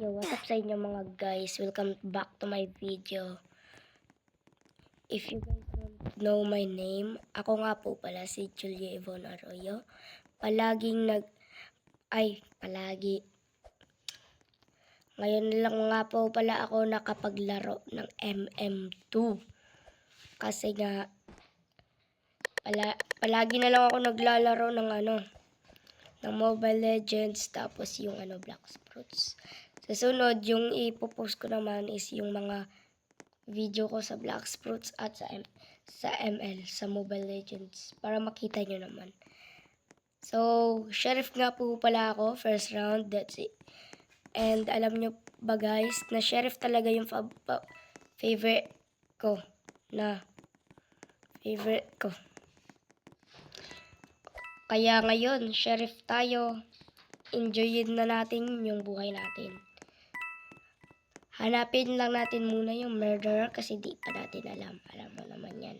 Yo, what's up sa inyo mga guys? Welcome back to my video. If you guys don't know my name, ako nga po pala si Julia Yvonne Arroyo. Palagi. Ngayon lang nga po pala ako nakapaglaro ng MM2. Kasi nga, palagi na lang ako naglalaro ng ng Mobile Legends, tapos yung Black Fruits. Sa sunod, yung ipopost ko naman is yung mga video ko sa Black Fruits at sa ML, sa Mobile Legends, para makita nyo naman. So, Sheriff nga po pala ako, first round, that's it. And alam nyo ba guys, na Sheriff talaga yung favorite ko. Kaya ngayon, Sheriff tayo. Enjoyin na natin yung buhay natin. Hanapin lang natin muna yung murderer kasi di pa natin alam. Alam mo naman yan.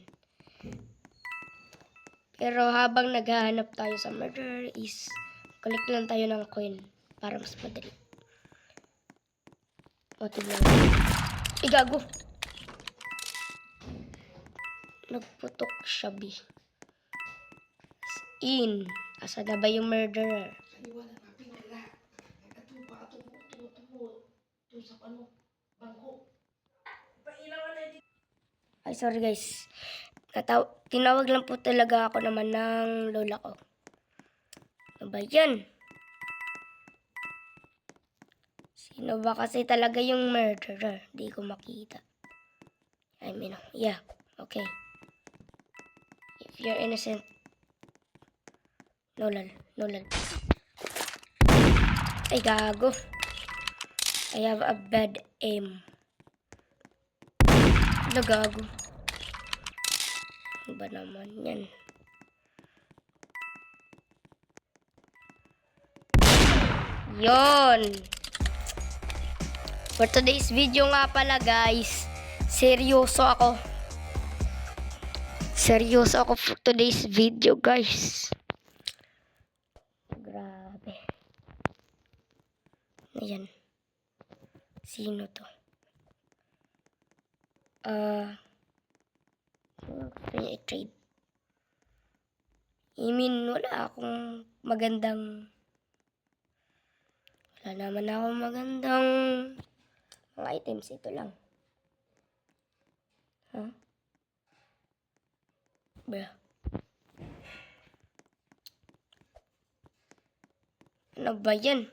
Pero habang naghahanap tayo sa murderer is collect lang tayo ng coin para mas madali. O, tignan mo. Igago! Nagputok siya, B. Asa na ba yung murderer? Ay, sorry guys. Tinawag lang po talaga ako naman ng lola ko. Ano ba yan? Sino ba kasi talaga yung murderer? Di ko makita. Yeah. Okay. If you're innocent. No lal. Ay, gago. I have a bad aim. Gago. Ano ba naman yan? Yon. For today's video nga pala guys, seryoso ako for today's video guys. Grabe. Ayan. Sino to? Gusto niya i-trade. Wala akong magandang mga items. Ito lang. Bra. Ano ba yan?